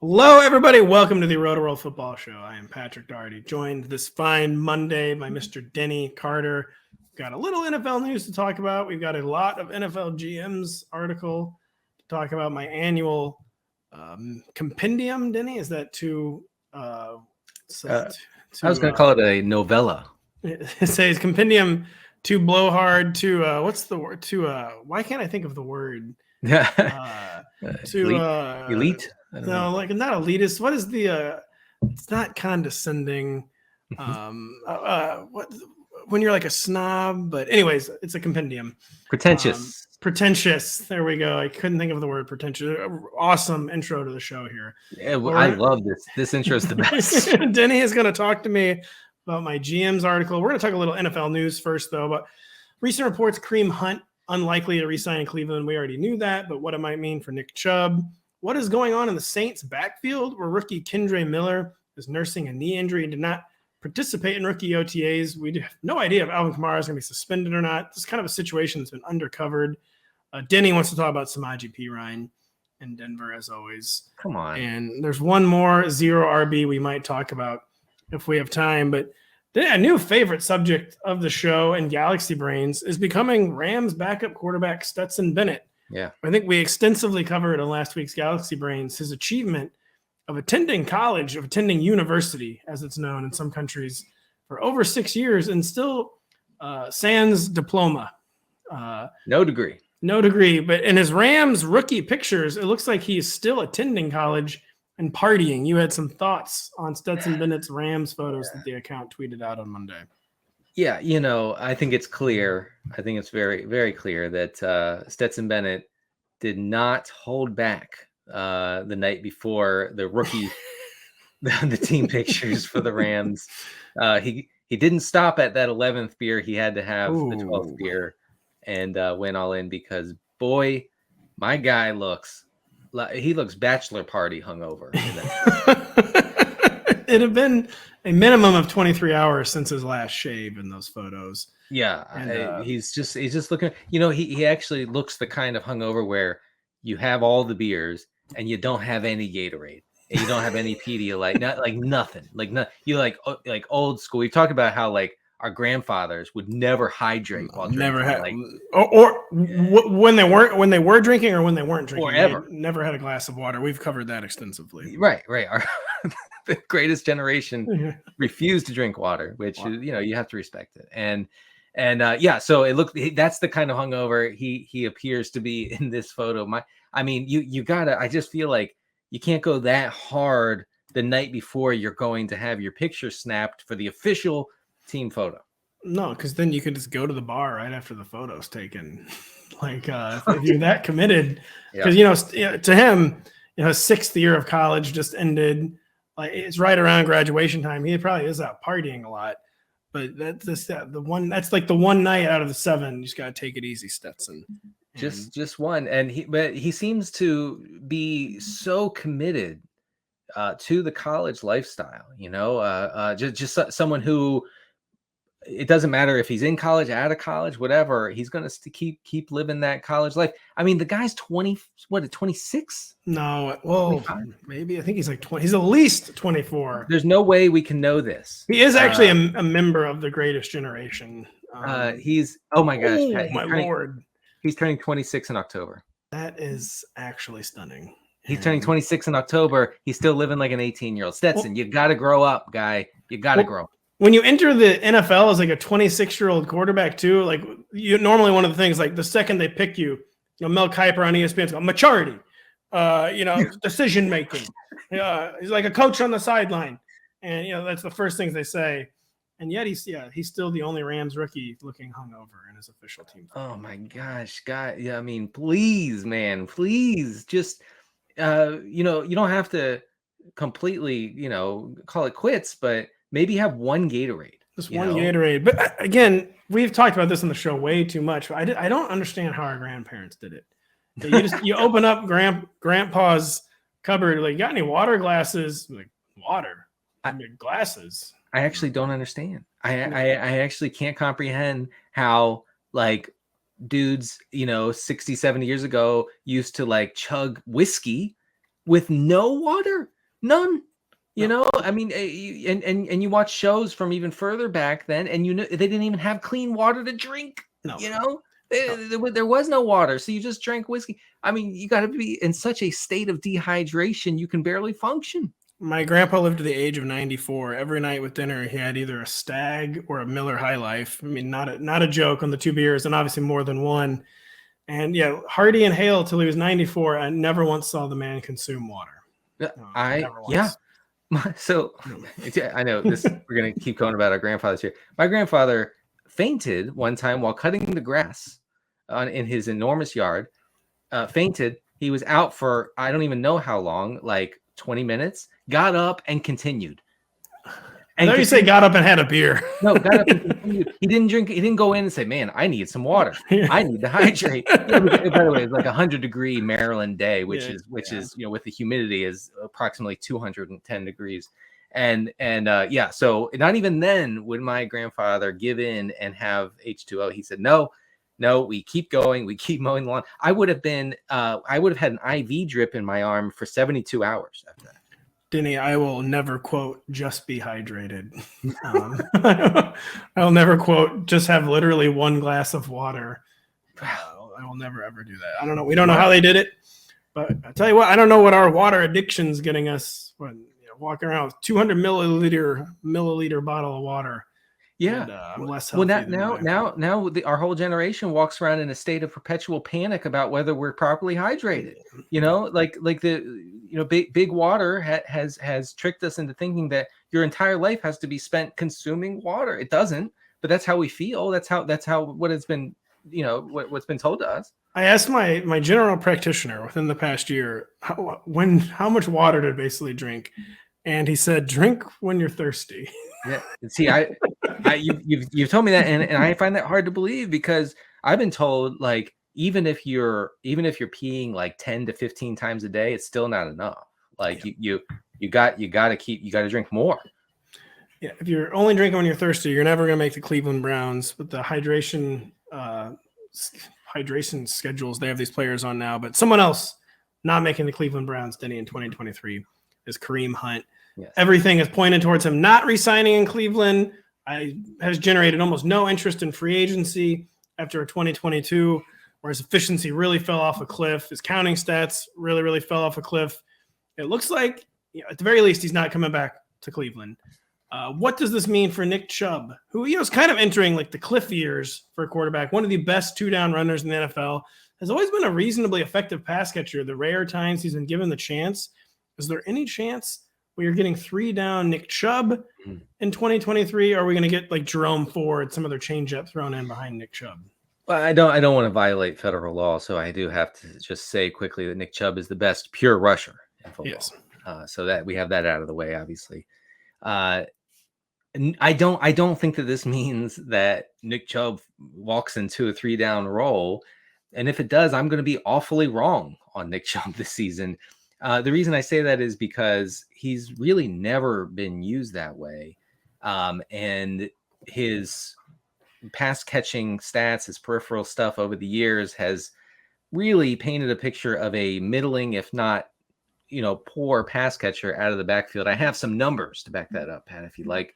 Hello, everybody. Welcome to the Rotoworld Football Show. I am Patrick Daugherty, joined this fine Monday by Mr. Denny Carter. We've got a little NFL news to talk about. We've got a lot of NFL GMs article to talk about. My annual compendium, Denny, is that too? I was going to call it a novella. It says compendium too blowhard to what's the word? To why can't I think of the word? Elite? No, like not elitist. What is the it's not condescending. What when you're like a snob, but anyways, it's a compendium. Pretentious. Pretentious. There we go. I couldn't think of the word pretentious. Awesome intro to the show here. Yeah, I love this. This intro is the best. Denny is going to talk to me about my GM's article. We're going to talk a little NFL news first, though. But recent reports: Kareem Hunt unlikely to re-sign in Cleveland. We already knew that, but what it might mean for Nick Chubb. What is going on in the Saints' backfield, where rookie Kendre Miller is nursing a knee injury and did not participate in rookie OTAs? We have no idea if Alvin Kamara is going to be suspended or not. This is kind of a situation that's been undercovered. Denny wants to talk about Samaje Perine in Denver, as always. Come on. And there's one more zero RB we might talk about if we have time. But a new favorite subject of the show and Galaxy Brains is becoming Rams backup quarterback Stetson Bennett. Yeah. I think we extensively covered in last week's Galaxy Brains his achievement of attending college, of attending university, as it's known in some countries, for over 6 years and still sans diploma. No degree. No degree. But in his Rams rookie pictures, it looks like he's still attending college and partying. You had some thoughts on Stetson Bennett's Rams photos that the account tweeted out on Monday. Yeah, I think it's clear. I think it's very, very clear that Stetson Bennett did not hold back the night before the rookie, the team pictures for the Rams. He didn't stop at that 11th beer. He had to have the 12th beer and went all in because, boy, my guy looks bachelor party hungover. It had been a minimum of 23 hours since his last shave in those photos. Yeah, and, he's just looking. He actually looks the kind of hungover where you have all the beers and you don't have any Gatorade and you don't have any Pedialyte, nothing. You like old school. We talked about how like our grandfathers would never hydrate while drinking. Never had, when they were drinking or when they weren't drinking. Or ever. Never had a glass of water. We've covered that extensively. Right. The greatest generation refused to drink water, which you have to respect it. And so that's the kind of hungover he appears to be in this photo. I just feel like you can't go that hard the night before you're going to have your picture snapped for the official team photo. No, because then you could just go to the bar right after the photo's taken. If you're that committed, because to him, his 6th year of college just ended. Like it's right around graduation time. He probably is out partying a lot, but that's like the one night out of the 7. You just gotta take it easy, Stetson. Just one, but he seems to be so committed to the college lifestyle. Just someone who. It doesn't matter if he's in college, out of college, whatever. He's going to keep living that college life. I mean, the guy's 26? No, well, 25? Maybe. I think he's like 20. He's at least 24. There's no way we can know this. He is actually a member of the greatest generation. Oh my gosh. Pat, Lord. He's turning 26 in October. That is actually stunning. He's turning 26 in October. He's still living like an 18-year-old. Stetson, you got to grow up, guy. You got to grow up. When you enter the NFL as like a 26-year-old quarterback too, like you normally one of the things like the second they pick you, Mel Kiper on ESPN, maturity, decision making. He's like a coach on the sideline, and that's the first things they say. And yet he's still the only Rams rookie looking hungover in his official team. Oh my gosh, guy! Yeah, I mean, please, man, please, just you don't have to completely call it quits, but. Maybe have one Gatorade. Just one Gatorade. But again, we've talked about this on the show way too much. I don't understand how our grandparents did it. You open up grandpa's cupboard, like, got any water glasses? Like, water? Glasses. I actually don't understand. I actually can't comprehend how, like, dudes, 60, 70 years ago used to, like, chug whiskey with no water, none. You No. know, I mean, and you watch shows from even further back then, and you know they didn't even have clean water to drink. No. You know, there was no water, so you just drank whiskey. I mean, you got to be in such a state of dehydration you can barely function. My grandpa lived to the age of 94. Every night with dinner, he had either a Stag or a Miller High Life. I mean, not a joke on the 2 beers, and obviously more than one. And yeah, hearty and hale till he was 94. I never once saw the man consume water. Never once. So I know this. We're gonna keep going about our grandfathers here. My grandfather fainted one time while cutting the grass in his enormous yard. Fainted. He was out for I don't even know how long, like 20 minutes. Got up and continued. I know you say got up and had a beer. No, got up and continued. He didn't drink. He didn't go in and say, "Man, I need some water. I need to hydrate." By the way, it's like 100-degree Maryland day, which is with the humidity is approximately 210 degrees, and so not even then would my grandfather give in and have H2O. He said, "No, we keep going. We keep mowing the lawn." I would have had an IV drip in my arm for 72 hours after that. Denny, I will never quote "just be hydrated." I will never quote "just have literally 1 glass of water." I will never ever do that. I don't know. We don't know how they did it, but I tell you what, I don't know what our water addiction's getting us. When walking around with 200 milliliter bottle of water. Yeah, and, I'm less healthy. Well, now our whole generation walks around in a state of perpetual panic about whether we're properly hydrated. You know, like big water has tricked us into thinking that your entire life has to be spent consuming water. It doesn't, but that's how we feel. That's how what it's been. You know what's been told to us. I asked my general practitioner within the past year how much water to basically drink, and he said, "Drink when you're thirsty." Yeah. See, you've told me that, and I find that hard to believe because I've been told like even if you're peeing like 10 to 15 times a day, it's still not enough. Like you got to drink more. Yeah, if you're only drinking when you're thirsty, you're never going to make the Cleveland Browns. With the hydration schedules they have these players on now, but someone else not making the Cleveland Browns, Denny, in 2023 is Kareem Hunt. Yes. Everything is pointed towards him not re-signing in Cleveland. Has generated almost no interest in free agency after a 2022, where his efficiency really fell off a cliff. His counting stats really, really fell off a cliff. It looks like, at the very least, he's not coming back to Cleveland. What does this mean for Nick Chubb, who is kind of entering like the cliff years for a quarterback, one of the best 2-down runners in the NFL, has always been a reasonably effective pass catcher. The rare times he's been given the chance, is there any chance we are getting 3-down Nick Chubb in 2023? Or are we going to get like Jerome Ford, some other changeup thrown in behind Nick Chubb? Well, I don't want to violate federal law, so I do have to just say quickly that Nick Chubb is the best pure rusher in football. Yes. So that we have that out of the way, obviously. I don't think that this means that Nick Chubb walks into a 3-down role. And if it does, I'm going to be awfully wrong on Nick Chubb this season. The reason I say that is because he's really never been used that way. And his pass catching stats, his peripheral stuff over the years has really painted a picture of a middling, if not, poor pass catcher out of the backfield. I have some numbers to back that up, Pat, if you like.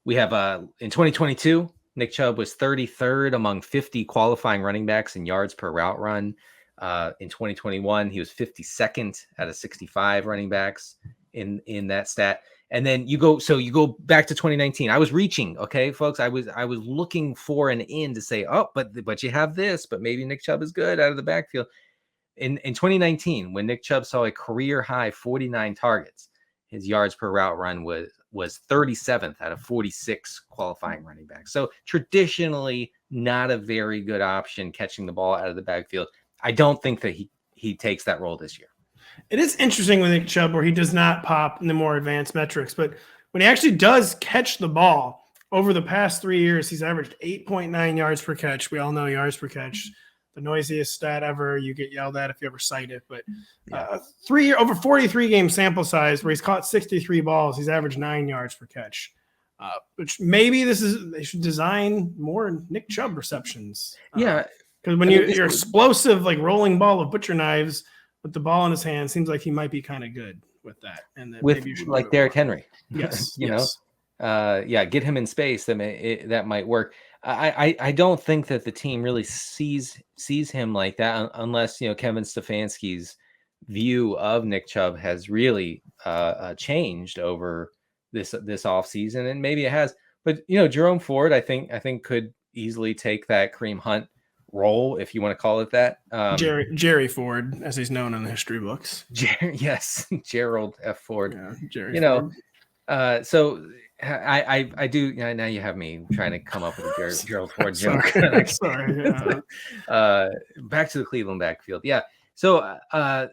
We have in 2022, Nick Chubb was 33rd among 50 qualifying running backs in yards per route run. In 2021, he was 52nd out of 65 running backs in that stat. And then you go back to 2019. I was reaching, okay, folks. I was looking for an in to say, oh, but you have this, but maybe Nick Chubb is good out of the backfield. In 2019, when Nick Chubb saw a career high 49 targets, his yards per route run was 37th out of 46 qualifying running backs. So traditionally not a very good option catching the ball out of the backfield. I don't think that he takes that role this year. It is interesting with Nick Chubb where he does not pop in the more advanced metrics, but when he actually does catch the ball over the past 3 years, he's averaged 8.9 yards per catch. We all know yards per catch, the noisiest stat ever. You get yelled at if you ever cite it, but over 43 game sample size where he's caught 63 balls, he's averaged 9 yards per catch. Which maybe they should design more Nick Chubb receptions. Yeah. Because when you're explosive, like rolling ball of butcher knives, with the ball in his hand, seems like he might be kind of good with that. And that with maybe you should like Derrick Henry. Yes. you know, get him in space. That might work. I don't think that the team really sees him like that unless, Kevin Stefanski's view of Nick Chubb has really changed over this offseason, and maybe it has. But Jerome Ford, I think could easily take that Kareem Hunt role, if you want to call it that. Jerry Ford, as he's known in the history books. Yes, Gerald F. Ford. Yeah, Jerry Ford. So I do. Now you have me trying to come up with a Gerald Ford joke. Sorry. Back to the Cleveland backfield. Yeah. So I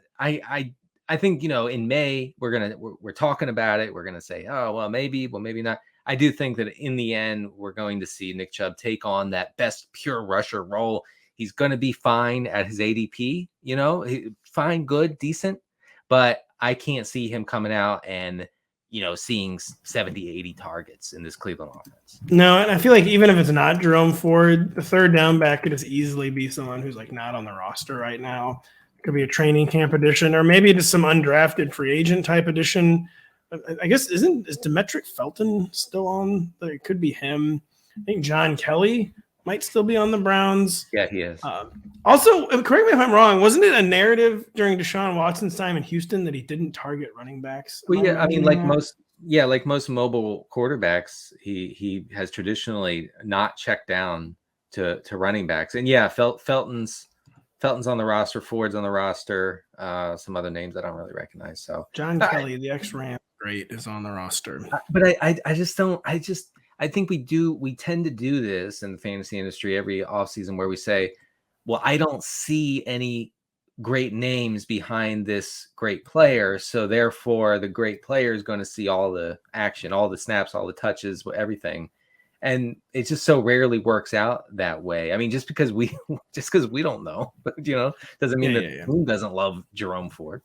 think in May we're talking about it. We're gonna say, oh well, maybe not. I do think that in the end we're going to see Nick Chubb take on that best pure rusher role. He's going to be fine at his ADP. Fine, good, decent, but I can't see him coming out and seeing 70, 80 targets in this Cleveland offense. No, and I feel like even if it's not Jerome Ford, the third down back could just easily be someone who's like not on the roster right now. It could be a training camp addition, or maybe just some undrafted free agent type addition. I guess is Demetric Felton still on? It could be him. I think John Kelly might still be on the Browns. Yeah, he is. Also, correct me if I'm wrong, wasn't it a narrative during Deshaun Watson's time in Houston that he didn't target running backs? Well, yeah, I mean, like most mobile quarterbacks, he has traditionally not checked down to running backs. And yeah, Felton's on the roster, Ford's on the roster, some other names I don't really recognize. So John Kelly, the ex-Ram great, is on the roster. But I think we tend to do this in the fantasy industry every offseason where we say, well, I don't see any great names behind this great player, so therefore the great player is going to see all the action, all the snaps, all the touches, everything. And it just so rarely works out that way. I mean, just because we don't know, doesn't mean the team doesn't love Jerome Ford.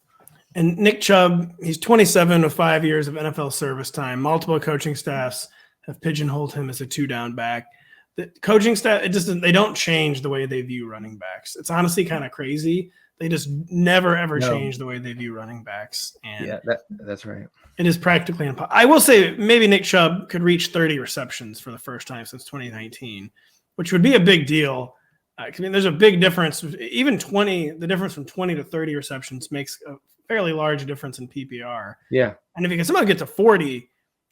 And Nick Chubb, he's 27 with 5 years of NFL service time. Multiple coaching staffs have pigeonholed him as a two-down back. The coaching staff, they don't change the way they view running backs. It's honestly kind of crazy. They just never, ever change the way they view running backs. And yeah, that's right. It is practically impossible. I will say maybe Nick Chubb could reach 30 receptions for the first time since 2019, which would be a big deal. I mean, there's a big difference. Even the difference from 20 to 30 receptions makes a fairly large difference in PPR. Yeah. And if you can somehow get to 40,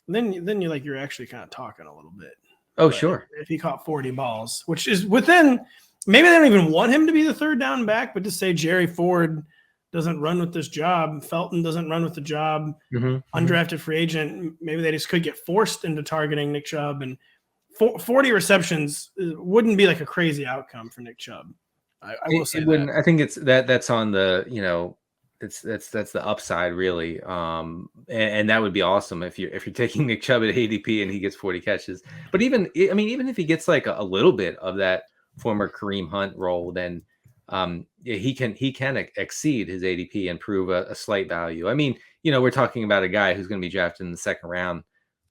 then you're actually kind of talking a little bit. Oh, sure. If he caught 40 balls, which is within, maybe they don't even want him to be the third down back, but just say Jerry Ford doesn't run with this job, Felton doesn't run with the job, undrafted free agent, maybe they just could get forced into targeting Nick Chubb, and 40 receptions wouldn't be like a crazy outcome for Nick Chubb. I will say that. I think it's that's on the, that's the upside really. And that would be awesome if you're taking Nick Chubb at ADP and he gets 40 catches. But even if he gets like a little bit of that former Kareem Hunt role, then he can exceed his ADP and prove a slight value. I mean, we're talking about a guy who's going to be drafted in the second round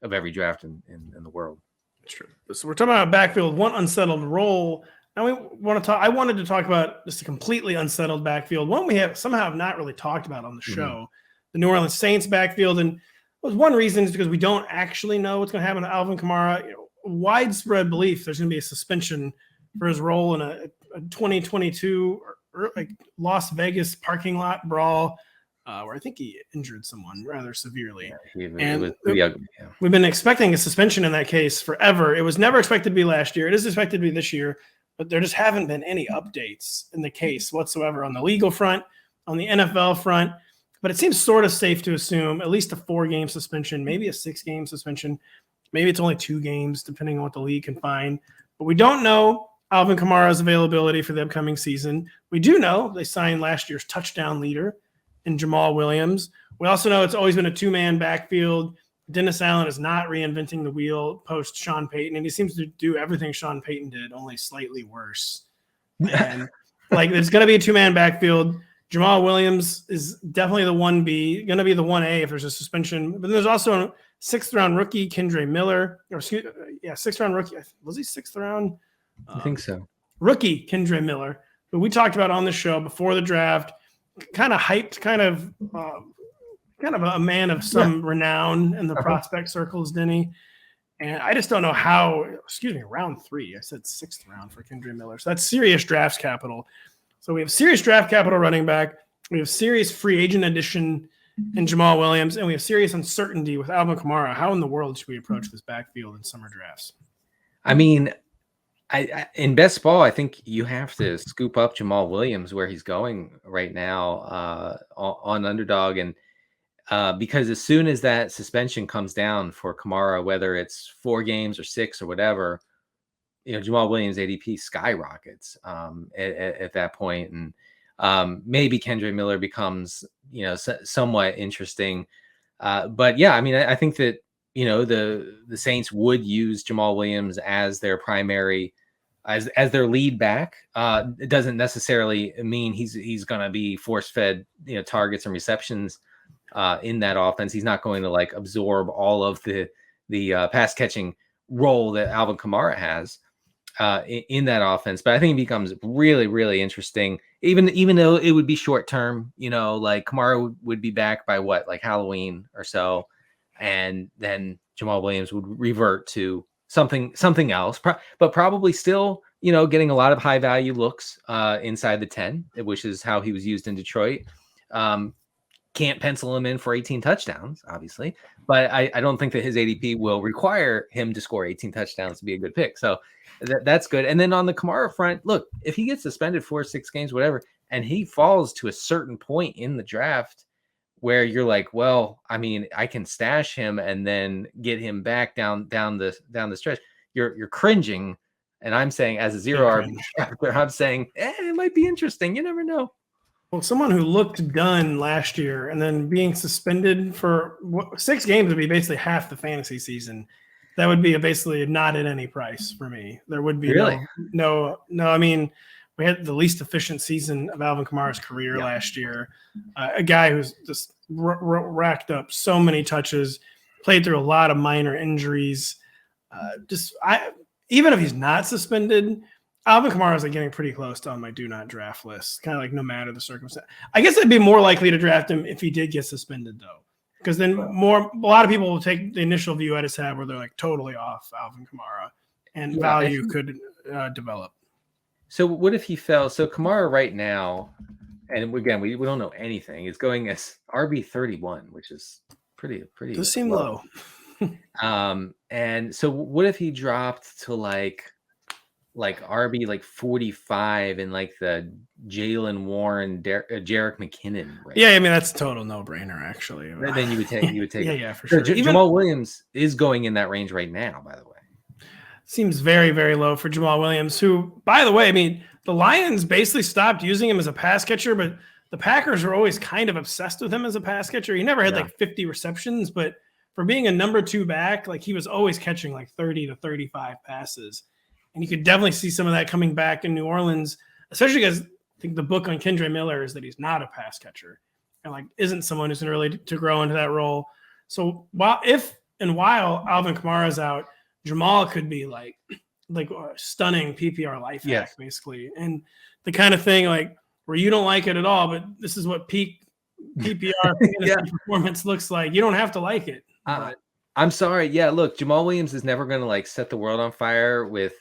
of every draft in the world. That's true. So we're talking about backfield, one unsettled role. Now I wanted to talk about just a completely unsettled backfield. One we have not really talked about on the show, the New Orleans Saints backfield. And one reason is because we don't actually know what's going to happen to Alvin Kamara. Widespread belief there's going to be a suspension for his role in a 2022 like Las Vegas parking lot brawl where I think he injured someone rather severely. Yeah, it was pretty ugly. Yeah. We've been expecting a suspension in that case forever. It was never expected to be last year. It is expected to be this year, but there just haven't been any updates in the case whatsoever on the legal front, on the NFL front. But it seems sort of safe to assume at least a 4-game suspension, maybe a 6-game suspension. Maybe it's only 2 games, depending on what the league can find. But we don't know Alvin Kamara's availability for the upcoming season. We do know they signed last year's touchdown leader in Jamal Williams. We also know it's always been a 2-man backfield. Dennis Allen is not reinventing the wheel post Sean Payton, and he seems to do everything Sean Payton did, only slightly worse. And there's going to be a 2-man backfield. Jamal Williams is definitely the 1B, going to be the 1A if there's a suspension. But then there's also a 6th-round rookie, Kendre Miller. 6th-round rookie. Was he 6th round? I think so. Rookie Kendre Miller, who we talked about on the show before the draft. kind of hyped, kind of a man of some renown in the prospect circles, Denny. And I just don't know how, round 3. I said 6th round for Kendre Miller. So that's serious draft capital. So we have serious draft capital running back. We have serious free agent addition in Jamal Williams, and we have serious uncertainty with Alvin Kamara. How in the world should we approach this backfield in summer drafts? I mean, I in best ball, I think you have to scoop up Jamal Williams where he's going right now on underdog. And because as soon as that suspension comes down for Kamara, whether it's 4 games or 6 or whatever, Jamal Williams ADP skyrockets at that point. And maybe Kendre Miller becomes, somewhat interesting. But yeah, I mean, I think that, the Saints would use Jamal Williams as their primary, as their lead back. It doesn't necessarily mean he's going to be force-fed, targets and receptions in that offense. He's not going to like absorb all of the pass catching role that Alvin Kamara has in that offense. But I think it becomes really, really interesting, even though it would be short term, like Kamara would be back by like Halloween or so. And then Jamal Williams would revert to something else, but probably still, getting a lot of high value looks inside the 10, which is how he was used in Detroit. Can't pencil him in for 18 touchdowns, obviously, but I don't think that his ADP will require him to score 18 touchdowns to be a good pick. So that's good. And then on the Kamara front, look, if he gets suspended 4 or 6 games, whatever, and he falls to a certain point in the draft where you're like, well, I mean, I can stash him and then get him back down the stretch. You're cringing, and I'm saying as a 0 RB drafter, I'm saying it might be interesting. You never know. Well, someone who looked done last year and then being suspended for 6 games would be basically half the fantasy season. That would be basically not at any price for me. There would be no. I mean, we had the least efficient season of Alvin Kamara's career last year. A guy who's just racked up so many touches, played through a lot of minor injuries. Even if he's not suspended, Alvin Kamara is like getting pretty close to on my do not draft list. Kind of like no matter the circumstance. I guess I'd be more likely to draft him if he did get suspended though, because then a lot of people will take the initial view I just had where they're like totally off Alvin Kamara, and value could develop. So what if he fell? So Kamara right now, and again we don't know anything, is going as RB 31, which is pretty. Does seem low. And so what if he dropped to like RB like 45 in like the Jalen Warren, Jerick McKinnon. Right? Yeah, I mean that's a total no-brainer actually. Then you would take. yeah, for sure. Jamal Williams is going in that range right now, by the way. Seems very, very low for Jamal Williams, who, by the way, I mean, the Lions basically stopped using him as a pass catcher, but the Packers were always kind of obsessed with him as a pass catcher. He never had like 50 receptions, but for being a number 2 back, like he was always catching like 30 to 35 passes. And you could definitely see some of that coming back in New Orleans, especially because I think the book on Kendre Miller is that he's not a pass catcher and like isn't someone who's going to really to grow into that role. So while Alvin Kamara is out, Jamal could be like a stunning PPR life hack, basically. And the kind of thing like where you don't like it at all, but this is what peak PPR fantasy performance looks like. You don't have to like it. I'm sorry. Yeah, look, Jamal Williams is never going to like set the world on fire with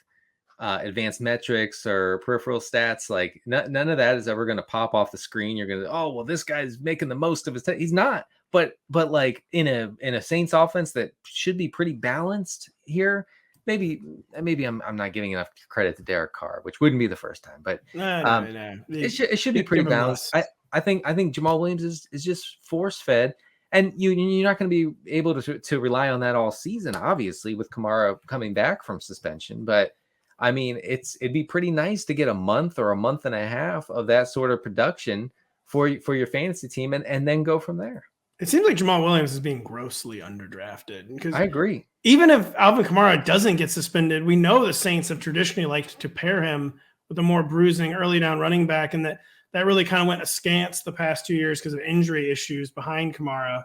advanced metrics or peripheral stats. Like none of that is ever going to pop off the screen. You're going to, oh, well, this guy's making the most of his time. He's not. But like in a Saints offense that should be pretty balanced here, maybe I'm not giving enough credit to Derek Carr, which wouldn't be the first time, but no. It should be pretty balanced. I think Jamal Williams is just force fed, and you're not going to be able to rely on that all season, obviously, with Kamara coming back from suspension. But I mean, it'd be pretty nice to get a month or a month and a half of that sort of production for your fantasy team, and then go from there. It seems like Jamal Williams is being grossly underdrafted. Because I agree. Even if Alvin Kamara doesn't get suspended, we know the Saints have traditionally liked to pair him with a more bruising early down running back, and that really kind of went askance the past 2 years because of injury issues behind Kamara.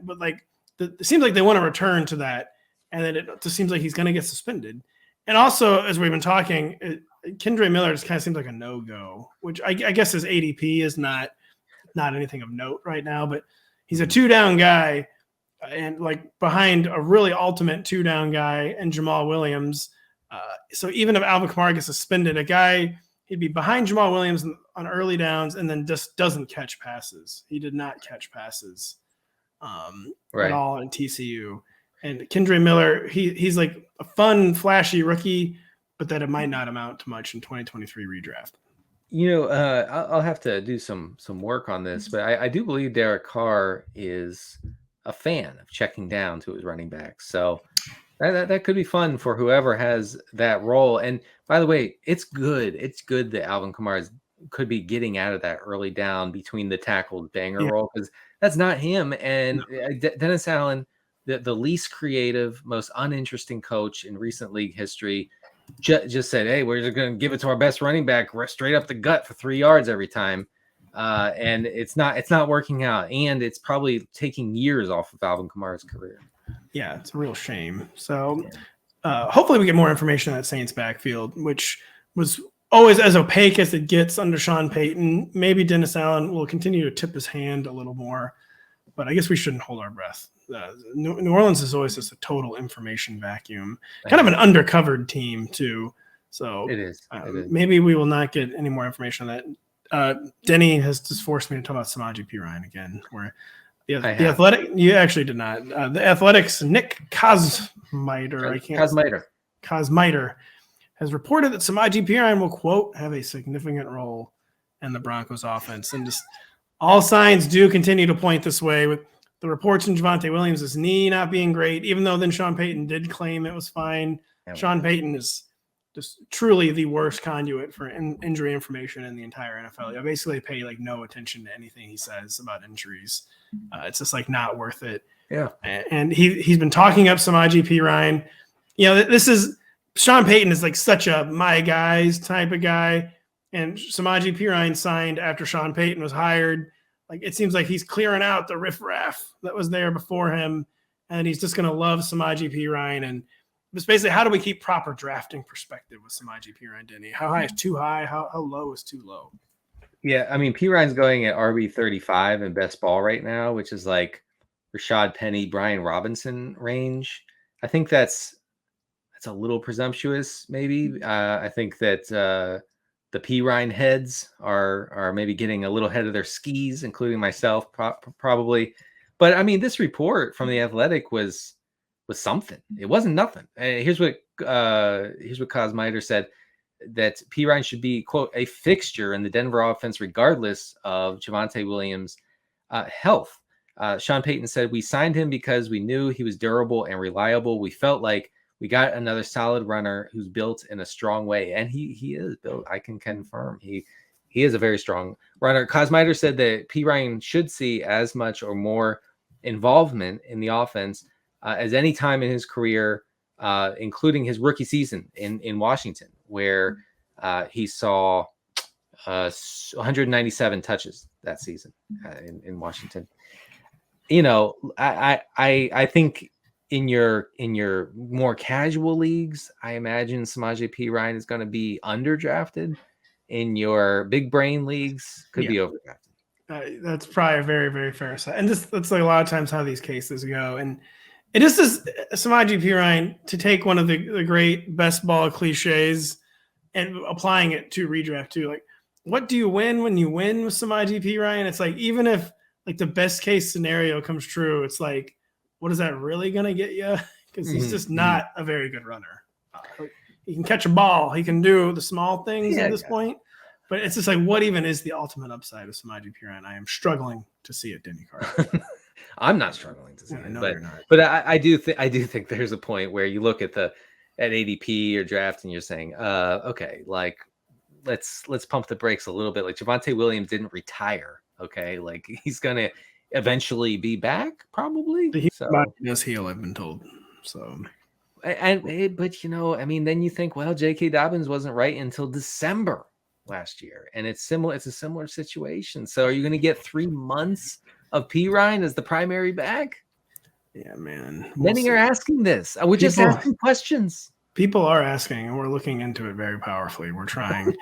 But like it seems like they want to return to that, and then it just seems like he's going to get suspended. And also, as we've been talking, Kendre Miller just kind of seems like a no-go, which I guess his ADP is not not anything of note right now, but he's a 2-down guy and like behind a really ultimate 2-down guy and Jamal Williams. So even if Alvin Kamara gets suspended, a guy, he'd be behind Jamal Williams on early downs and then just doesn't catch passes. He did not catch passes at all in TCU. And Kendre Miller, he's like a fun, flashy rookie, but that it might not amount to much in 2023 redraft. I'll have to do some work on this, but I do believe Derek Carr is a fan of checking down to his running backs. So that could be fun for whoever has that role. And by the way, it's good. It's good that Alvin Kamara could be getting out of that early down between the tackled banger role, because that's not him. And Dennis Allen, the least creative, most uninteresting coach in recent league history, just said, hey, we're just going to give it to our best running back straight up the gut for 3 yards every time. And it's not working out. And it's probably taking years off of Alvin Kamara's career. Yeah, it's a real shame. So hopefully we get more information on that Saints backfield, which was always as opaque as it gets under Sean Payton. Maybe Dennis Allen will continue to tip his hand a little more, but I guess we shouldn't hold our breath. New Orleans is always just a total information vacuum, kind of an undercovered team too. So it is. Maybe we will not get any more information on that. Denny has just forced me to talk about Samaje Perine again, where the Athletic, you actually did not. The Athletics, Nick Kosmider has reported that Samaje Perine will, quote, have a significant role in the Broncos offense. And just all signs do continue to point this way, with the reports from Javonte Williams' knee not being great, even though then Sean Payton did claim it was fine. Sean Payton is just truly the worst conduit for injury information in the entire NFL. I basically pay like no attention to anything he says about injuries. It's just like not worth it. Yeah. And he's been talking up Samaje Perine. This is Sean Payton is like such a my guys type of guy. And Samaje Perine signed after Sean Payton was hired. Like it seems like he's clearing out the riffraff that was there before him. And he's just going to love Samaje Perine. And it's basically, how do we keep proper drafting perspective with Samaje Perine, Denny? How high is too high? How low is too low? Yeah, I mean, Perine's going at RB 35 in best ball right now, which is like Rashad Penny, Brian Robinson range. I think that's a little presumptuous, maybe. I think that the Perine heads are maybe getting a little ahead of their skis, including myself, probably. But I mean, this report from the Athletic was something. It wasn't nothing. Here's what Cosmider said, that Perine should be, quote, a fixture in the Denver offense regardless of Javonte Williams' health. Sean Payton said, we signed him because we knew he was durable and reliable. We felt like we got another solid runner who's built in a strong way. And he is built. I can confirm he is a very strong runner. Cosmider said that Perine should see as much or more involvement in the offense as any time in his career, including his rookie season in Washington, where he saw 197 touches that season in Washington. I think in your more casual leagues, I imagine Samaje Perine is going to be underdrafted. In your big brain leagues, could be overdrafted. That's probably a very, very fair side. And that's like a lot of times how these cases go. And it is this Samaje Perine, to take one of the great best ball cliches and applying it to redraft too. Like, what do you win when you win with Samaje Perine? It's like, even if like the best case scenario comes true, it's like, what is that really going to get you? Because he's just not a very good runner. He can catch a ball. He can do the small things at this point. But it's just like, what even is the ultimate upside of Samaje Perine? I am struggling to see it, Denny Carter. I'm not struggling to see it, but I do think there's a point where you look at ADP or draft and you're saying, okay, like let's pump the brakes a little bit. Like Javonte Williams didn't retire, okay? Like he's gonna eventually be back, probably. He does heal, I've been told. So, but I mean, then you think, well, J.K. Dobbins wasn't right until December last year, and it's similar. It's a similar situation. So, are you going to get 3 months of Perine as the primary back? Yeah, man. Many are asking this. We're just asking questions. People are asking, and we're looking into it very powerfully. We're trying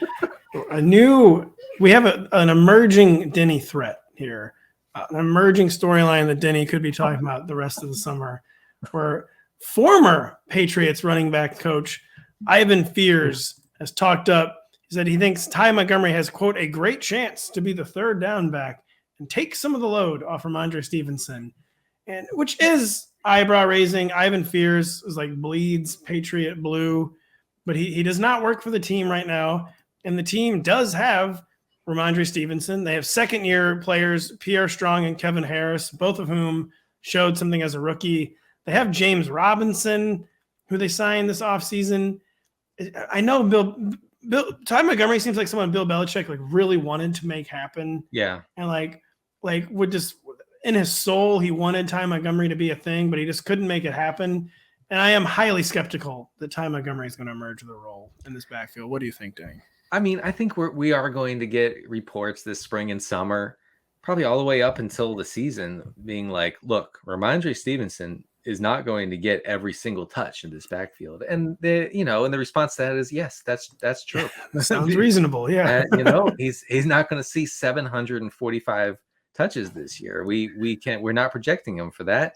we have an emerging Denny threat here. An emerging storyline that Denny could be talking about the rest of the summer, where former Patriots running back coach Ivan Fears has talked up. He said he thinks Ty Montgomery has, quote, a great chance to be the third down back and take some of the load off Ramondre Stevenson, and which is eyebrow raising. Ivan Fears is like bleeds Patriot blue, but he does not work for the team right now. And the team does have Ramondre Stevenson. They have second-year players, Pierre Strong and Kevin Harris, both of whom showed something as a rookie. They have James Robinson, who they signed this offseason. I know Ty Montgomery seems like someone Bill Belichick like really wanted to make happen. Yeah. And like would just in his soul, he wanted Ty Montgomery to be a thing, but he just couldn't make it happen. And I am highly skeptical that Ty Montgomery is going to emerge with a role in this backfield. What do you think, Dang? I mean, I think we are going to get reports this spring and summer, probably all the way up until the season, being like, look, Ramondre Stevenson is not going to get every single touch in this backfield. And and the response to that is, yes, that's true. That sounds reasonable. Yeah. He's not going to see 745 touches this year. We're not projecting him for that.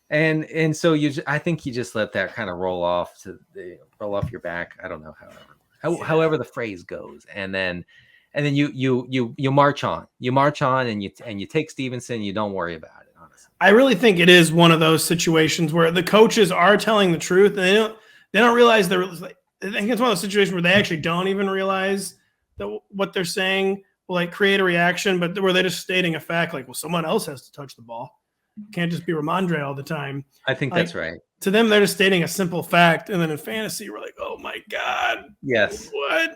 And so I think you just let that kind of roll off your back. I don't know, however the phrase goes. And then you march on. You march on and you take Stevenson, you don't worry about it. I really think it is one of those situations where the coaches are telling the truth and they don't realize I think it's one of those situations where they actually don't even realize that what they're saying will like create a reaction, but where they're just stating a fact, like, well, someone else has to touch the ball. It can't just be Ramondre all the time. I think that's right. To them, they're just stating a simple fact. And then in fantasy, we're like, oh my God. Yes. What?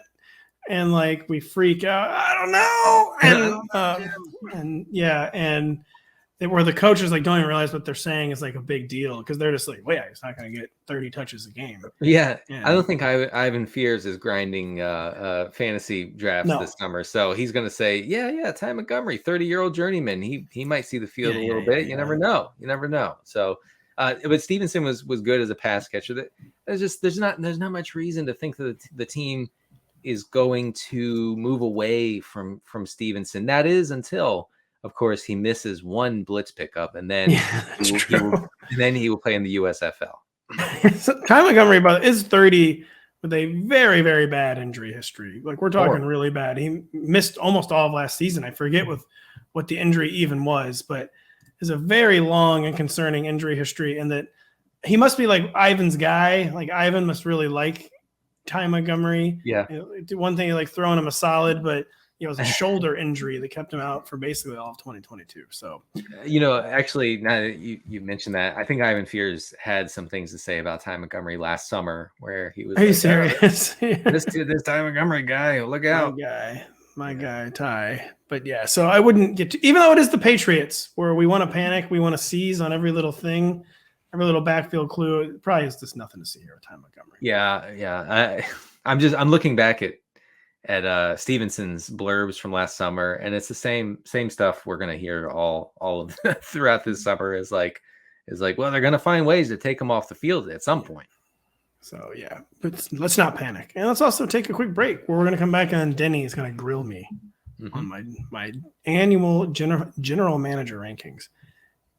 And like we freak out. I don't know. Where the coaches like don't even realize what they're saying is like a big deal because they're just like, well, yeah, he's not going to get 30 touches a game. Yeah. I don't think Ivan Fears is grinding fantasy drafts this summer. So he's going to say, yeah, Ty Montgomery, 30-year-old journeyman. He might see the field a little bit. You never know. So, but Stevenson was good as a pass catcher. There's not much reason to think that the team is going to move away from Stevenson. That is until, of course, he misses one blitz pickup, and then he will play in the USFL. So Ty Montgomery is 30 with a very, very bad injury history. Like we're talking really bad. He missed almost all of last season. I forget what the injury even was, but it's a very long and concerning injury history, and that he must be like Ivan's guy. Like Ivan must really like Ty Montgomery. Yeah. One thing, like throwing him a solid, but it was a shoulder injury that kept him out for basically all of 2022. So, actually, now that you mentioned that, I think Ivan Fears had some things to say about Ty Montgomery last summer, where he was. Are you serious? This Ty Montgomery guy, look out! My guy, Ty. But yeah, so I wouldn't get to, even though it is the Patriots, where we want to panic, we want to seize on every little thing, every little backfield clue. It probably is just nothing to see here with Ty Montgomery. Yeah. I'm looking back at Stevenson's blurbs from last summer, and it's the same stuff we're gonna hear all of throughout this summer. Is like, well, they're gonna find ways to take him off the field at some point. So yeah, but let's not panic, and let's also take a quick break where we're gonna come back and Denny is gonna grill me on my annual general manager rankings.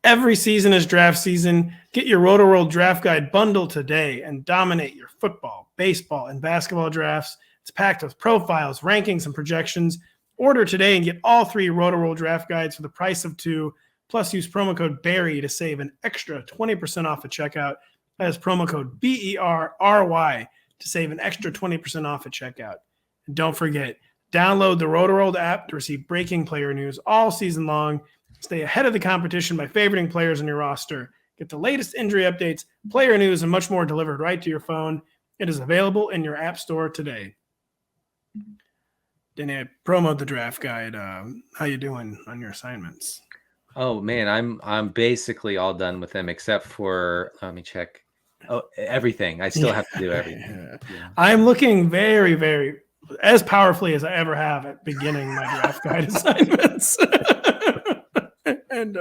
Every season is draft season. Get your Rotoworld Draft Guide bundle today and dominate your football, baseball, and basketball drafts. It's packed with profiles, rankings, and projections. Order today and get all 3 Rotoworld Draft Guides for the price of 2. Plus, use promo code BARRY to save an extra 20% off at checkout. That is promo code BERRY to save an extra 20% off at checkout. And don't forget, download the Rotoworld app to receive breaking player news all season long. Stay ahead of the competition by favoriting players on your roster. Get the latest injury updates, player news, and much more delivered right to your phone. It is available in your app store today. Denny, I promote the draft guide. How you doing on your assignments? Oh man, I'm basically all done with them except for, let me check. Oh, everything. I still have to do everything. Yeah. I'm looking very, very as powerfully as I ever have at beginning my draft guide assignments. And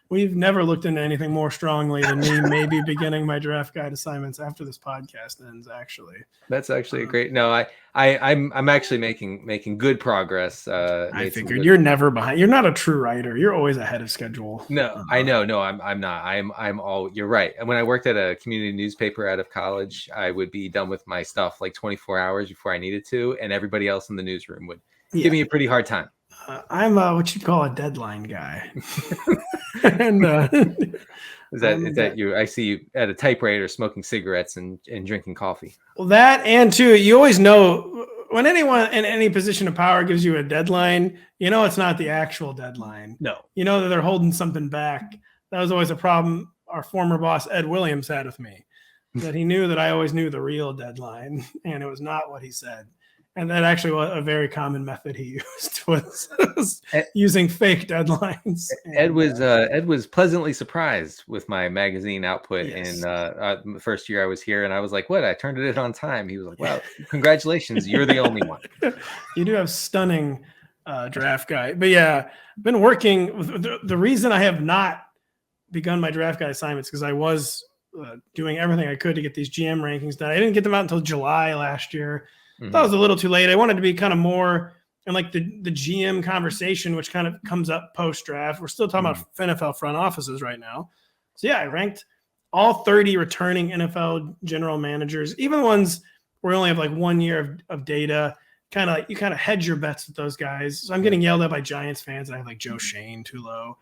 We've never looked into anything more strongly than me maybe beginning my draft guide assignments after this podcast ends. Actually, that's actually a great. No, I'm actually making good progress. I figured you're never behind. You're not a true writer. You're always ahead of schedule. No, I know. No, I'm not. I'm all. You're right. And when I worked at a community newspaper out of college, I would be done with my stuff like 24 hours before I needed to, and everybody else in the newsroom would give me a pretty hard time. I'm what you'd call a deadline guy. And is that you? I see you at a typewriter smoking cigarettes and drinking coffee. Well, that and too, you always know when anyone in any position of power gives you a deadline, you know it's not the actual deadline. No. You know that they're holding something back. That was always a problem our former boss Ed Williams had with me, that he knew that I always knew the real deadline, and it was not what he said. And that actually was a very common method he used was using fake deadlines. Ed was pleasantly surprised with my magazine output in the first year I was here, and I was like, "What? I turned it in on time." He was like, "Well, congratulations, you're the only one." You do have stunning draft guide, but yeah, I've been working with the reason I have not begun my draft guide assignments because I was doing everything I could to get these GM rankings done. I didn't get them out until July last year. I thought it was a little too late. I wanted to be kind of more in like the GM conversation, which kind of comes up post-draft. We're still talking about NFL front offices right now. So yeah, I ranked all 30 returning NFL general managers, even the ones where we only have like 1 year of data. Kind of like you kind of hedge your bets with those guys. So I'm getting yelled at by Giants fans that I have like Joe Shane too low,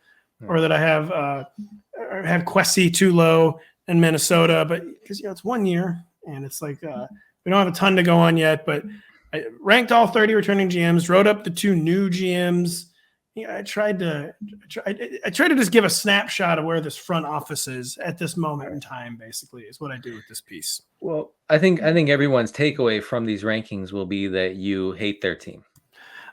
or that I have Kwesi too low in Minnesota. But because it's 1 year and it's like we don't have a ton to go on yet, but I ranked all 30 returning GMs, wrote up the 2 new GMs. I tried to just give a snapshot of where this front office is at this moment in time, basically, is what I do with this piece. Well, I think everyone's takeaway from these rankings will be that you hate their team.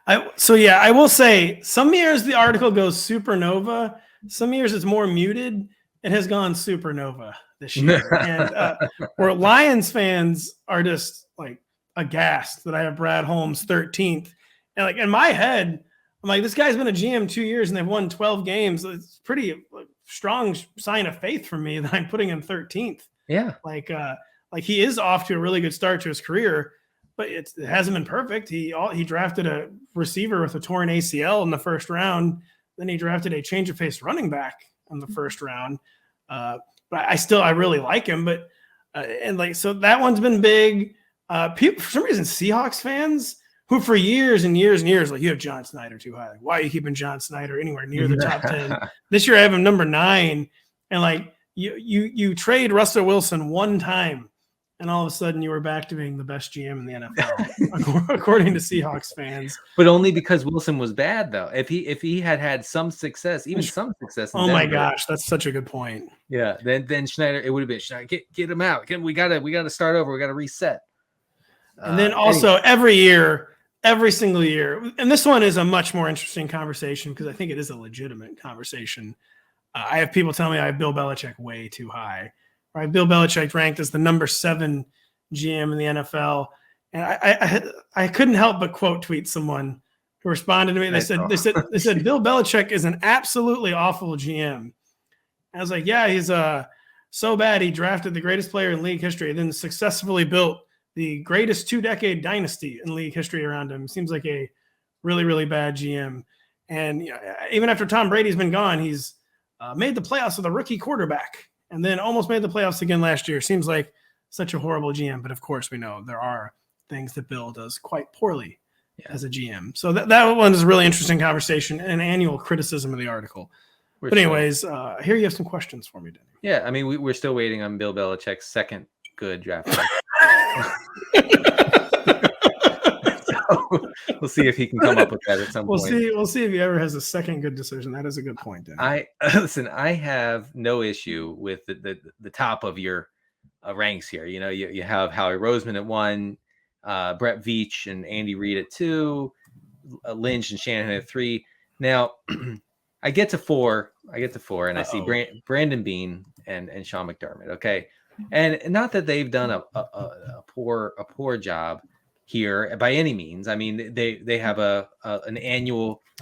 I will say some years the article goes supernova. Some years it's more muted. It has gone supernova this year. And where Lions fans are just like aghast that I have Brad Holmes 13th. And like in my head, I'm like, this guy's been a GM 2 years and they've won 12 games. It's pretty strong sign of faith for me that I'm putting him 13th. Yeah. Like he is off to a really good start to his career, but it hasn't been perfect. He drafted a receiver with a torn ACL in the first round. Then he drafted a change of pace running back in the first round. But I really like him, but so that one's been big. People, for some reason, Seahawks fans who for years and years and years, like, you have John Snyder too high. Like, why are you keeping John Snyder anywhere near the top 10? This year I have him number 9. And like you trade Russell Wilson one time, and all of a sudden you were back to being the best GM in the NFL, according to Seahawks fans. But only because Wilson was bad, though. If he had some success, even some success. Oh my gosh, that's such a good point. Yeah, then Schneider, it would have been Schneider. Get him out. We gotta start over. We gotta reset. And then also every single year, and this one is a much more interesting conversation because I think it is a legitimate conversation. I have people tell me I have Bill Belichick way too high. I have Bill Belichick ranked as the number 7 GM in the NFL, and I couldn't help but quote tweet someone who responded to me. They said Bill Belichick is an absolutely awful GM. I was like, yeah, he's so bad he drafted the greatest player in league history, and then successfully built the greatest 2-decade dynasty in league history around him. Seems like a really, really bad GM. And even after Tom Brady's been gone, he's made the playoffs with a rookie quarterback and then almost made the playoffs again last year. Seems like such a horrible GM. But of course, we know there are things that Bill does quite poorly as a GM. So that one is a really interesting conversation and an annual criticism of the article. But anyways, here you have some questions for me, Denny. Yeah, I mean, we're still waiting on Bill Belichick's second good draft. So we'll see if he can come up with that at some point. We'll see if he ever has a second good decision. That is a good point, Denny. I have no issue with the top of your ranks here. You know, you have Howie Roseman at 1, Brett Veach and Andy Reid at 2, Lynch and Shanahan at 3. Now I get to 4, and I see Brandon Beane and Sean McDermott. Okay. And not that they've done a poor job here by any means. I mean, they have a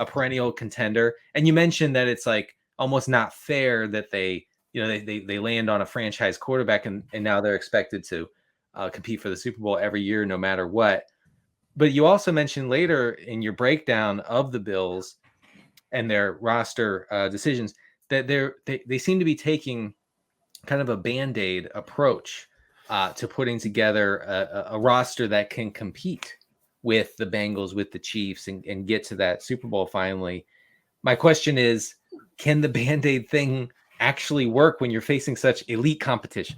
perennial contender. And you mentioned that it's like, almost not fair that they land on a franchise quarterback and now they're expected to compete for the Super Bowl every year, no matter what. But you also mentioned later in your breakdown of the Bills and their roster decisions that they seem to be taking kind of a Band-Aid approach to putting together a roster that can compete with the Bengals, with the Chiefs, and get to that Super Bowl finally. My question is, can the Band-Aid thing actually work when you're facing such elite competition?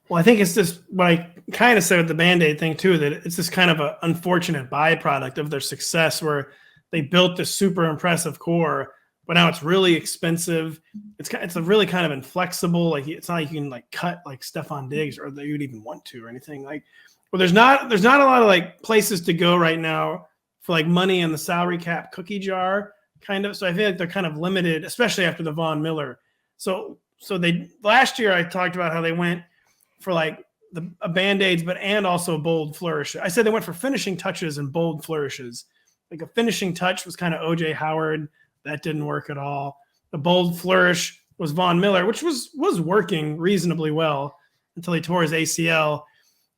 Well, I think it's just what I kind of said with the Band-Aid thing too, that it's just kind of an unfortunate byproduct of their success where they built this super impressive core, but now it's really expensive. It's a really kind of inflexible. Like it's not like you can like cut like Stephon Diggs or that you'd even want to or anything. Like, well, there's not a lot of like places to go right now for like money in the salary cap cookie jar kind of. So I feel like they're kind of limited, especially after the Von Miller. So they last year I talked about how they went for like a Band-Aids, but and also bold flourishes. I said they went for finishing touches and bold flourishes. Like a finishing touch was kind of OJ Howard. That didn't work at all. The bold flourish was Von Miller, which was working reasonably well until he tore his ACL.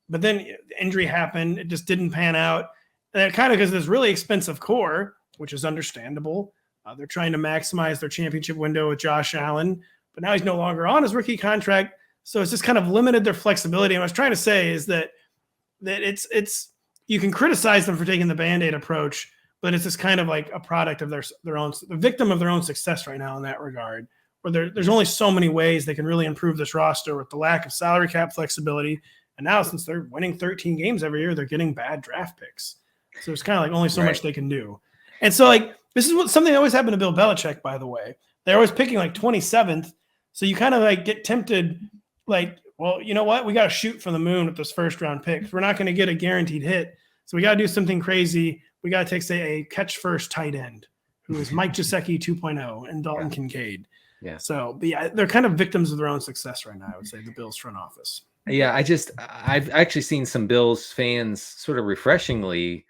But then the injury happened. It just didn't pan out. And kind of because this really expensive core, which is understandable. They're trying to maximize their championship window with Josh Allen, but now he's no longer on his rookie contract. So it's just kind of limited their flexibility. And what I was trying to say is that it's you can criticize them for taking the Band-Aid approach, but it's just kind of like a product of their own, the victim of their own success right now in that regard, where there's only so many ways they can really improve this roster with the lack of salary cap flexibility. And now since they're winning 13 games every year, they're getting bad draft picks. So it's kind of like only so much they can do. And so like, this is something that always happened to Bill Belichick, by the way. They're always picking like 27th. So you kind of like get tempted, like, well, you know what? We got to shoot for the moon with this first round pick. We're not going to get a guaranteed hit. So we got to do something crazy. We got to take, say, a catch first tight end who is Mike Gesicki 2.0 and Dalton Kincaid. Yeah. So, but yeah, they're kind of victims of their own success right now, I would say, the Bills front office. Yeah, I've actually seen some Bills fans sort of refreshingly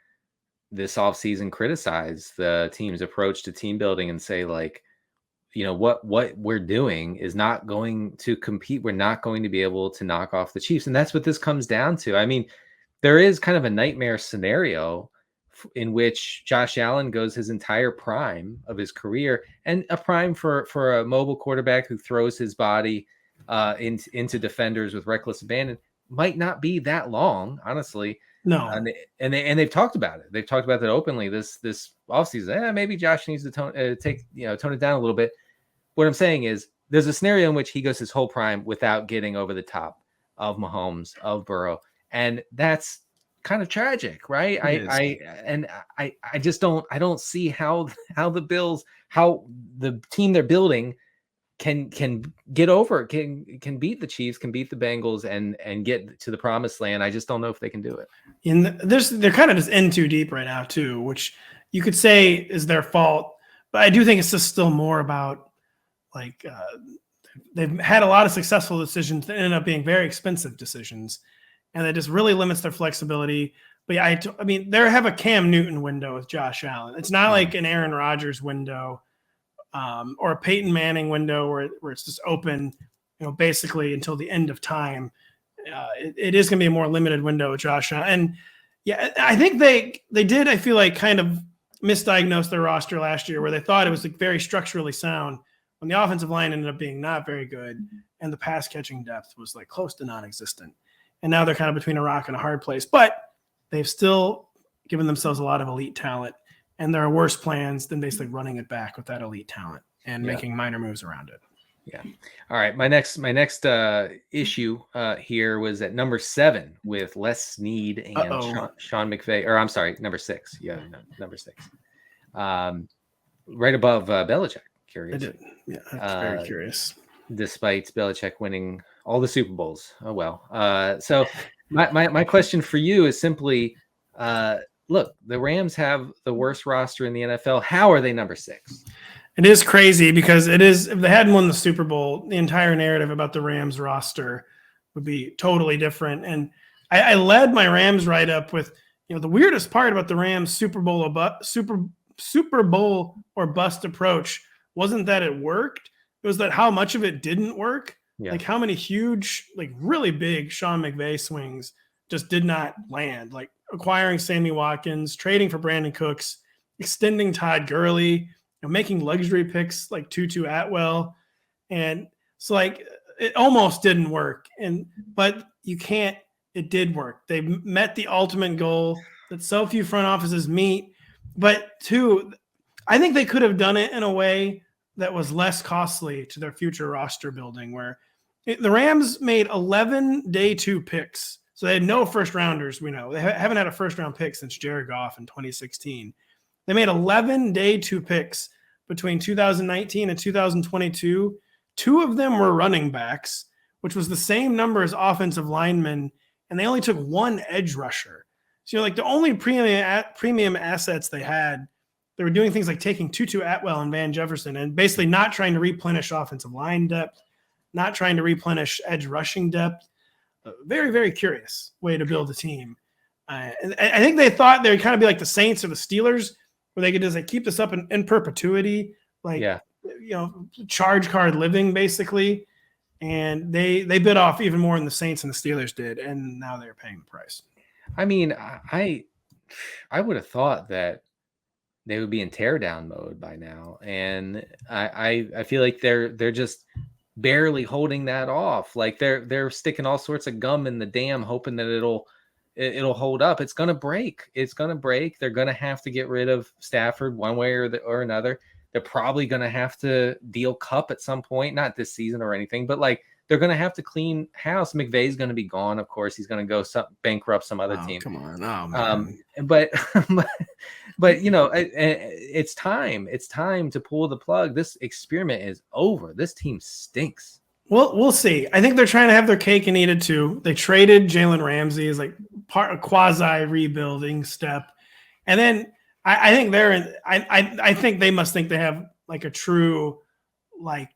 this offseason criticize the team's approach to team building and say, like, you know, what we're doing is not going to compete. We're not going to be able to knock off the Chiefs. And that's what this comes down to. I mean, there is kind of a nightmare scenario in which Josh Allen goes his entire prime of his career, and a prime for a mobile quarterback who throws his body into defenders with reckless abandon might not be that long, honestly. No. And they've talked about it. They've talked about that openly this offseason. Maybe Josh needs to tone it down a little bit. What I'm saying is there's a scenario in which he goes his whole prime without getting over the top of Mahomes, of Burrow. And that's kind of tragic, right? I just don't see how the Bills, how the team they're building can get over, can beat the Chiefs, can beat the Bengals and get to the promised land. I just don't know if they can do it. And they're kind of just in too deep right now too, which you could say is their fault. But I do think it's just still more about like they've had a lot of successful decisions that end up being very expensive decisions, and that just really limits their flexibility. But yeah, I mean, they have a Cam Newton window with Josh Allen. It's not like an Aaron Rodgers window or a Peyton Manning window where it's just open, you know, basically until the end of time. It is going to be a more limited window with Josh Allen. And yeah, I think they did, I feel like, kind of misdiagnose their roster last year where they thought it was like very structurally sound when the offensive line ended up being not very good and the pass catching depth was like close to non-existent. And now they're kind of between a rock and a hard place, but they've still given themselves a lot of elite talent, and there are worse plans than basically running it back with that elite talent and making minor moves around it. Yeah. All right. My next issue here was at number 7 with Les Snead and Sean McVay, or I'm sorry, number 6. Yeah, no, number 6. Right above Belichick. Curious. I did. Yeah, that's very curious. Despite Belichick winning all the Super Bowls. Oh well. So my question for you is simply, look, the Rams have the worst roster in the NFL. How are they number 6? It is crazy because it is, if they hadn't won the Super Bowl, the entire narrative about the Rams roster would be totally different. And I led my Rams write-up with, you know, the weirdest part about the Rams Super Bowl or bust approach wasn't that it worked. It was that how much of it didn't work. Yeah. Like how many huge, like really big Sean McVay swings just did not land. Like acquiring Sammy Watkins, trading for Brandon Cooks, extending Todd Gurley, making luxury picks like Tutu Atwell. And so like it almost didn't work. But you can't, it did work. They met the ultimate goal that so few front offices meet. But two, I think they could have done it in a way that was less costly to their future roster building, where the Rams made 11 day 2 picks. So they had no first rounders. We know they haven't had a first round pick since Jared Goff in 2016. They made 11 day 2 picks between 2019 and 2022. 2 of them were running backs, which was the same number as offensive linemen. And they only took 1 edge rusher. So like the only premium assets they had, they were doing things like taking Tutu Atwell and Van Jefferson and basically not trying to replenish offensive line depth, not trying to replenish edge rushing depth. A very, very curious way to build a team. And I think they thought they would kind of be like the Saints or the Steelers, where they could just like keep this up in perpetuity, like, charge card living basically. And they bit off even more than the Saints and the Steelers did. And now they're paying the price. I mean, I would have thought that they would be in teardown mode by now. And I feel like they're just barely holding that off. Like they're sticking all sorts of gum in the dam, hoping that it'll hold up. It's gonna break. They're gonna have to get rid of Stafford one way or another. They're probably gonna have to deal Cup at some point, not this season or anything, but like they're gonna have to clean house. McVay's gonna be gone, of course. He's gonna go bankrupt some other team. Come on, man. But it's time. It's time to pull the plug. This experiment is over. This team stinks. Well, we'll see. I think they're trying to have their cake and eat it too. They traded Jalen Ramsey as like part of quasi rebuilding step, and then I think they're in. I think they must think they have like a true like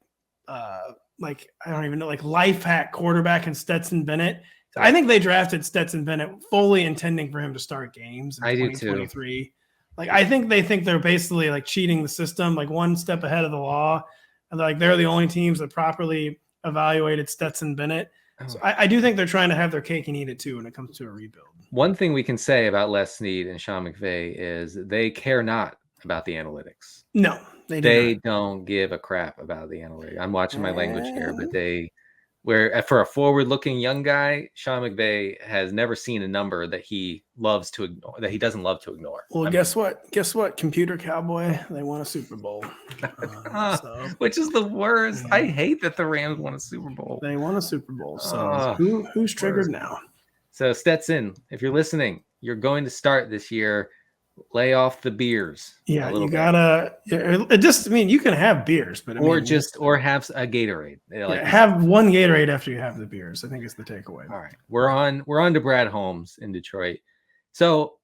I don't even know, like life hack quarterback in Stetson Bennett. I think they drafted Stetson Bennett fully intending for him to start games in 2023. Like I think they think they're basically like cheating the system, like one step ahead of the law, and they're the only teams that properly evaluated Stetson Bennett. So I do think they're trying to have their cake and eat it too when it comes to a rebuild. One thing we can say about Les Snead and Sean McVay is they care not about the analytics. No, they don't give a crap about the analytics. I'm watching my language here, but for a forward-looking young guy, Sean McVay has never seen a number that he loves to ignore, that he doesn't love to ignore. Well, guess what? Computer Cowboy, they won a Super Bowl. Which is the worst. I hate that the Rams won a Super Bowl. They won a Super Bowl. So who's triggered now? So Stetson, if you're listening, you're going to start this year. Lay off the beers. Yeah, you gotta. It just, I mean, you can have beers, but or have a Gatorade. Have one Gatorade after you have the beers. I think is the takeaway. All right, we're on to Brad Holmes in Detroit. So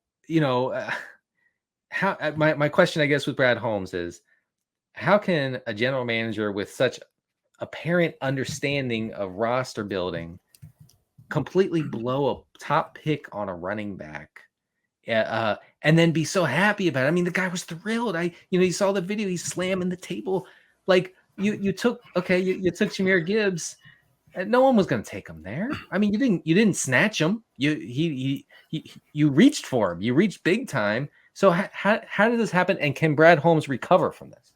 how my question, I guess, with Brad Holmes is, how can a general manager with such apparent understanding of roster building completely blow a top pick on a running back? And then be so happy about it? I mean, the guy was thrilled. You saw the video, he's slamming the table. Like you took Jahmyr Gibbs, and no one was going to take him there. I mean, you didn't snatch him. You reached for him. You reached big time. So how did this happen? And can Brad Holmes recover from this?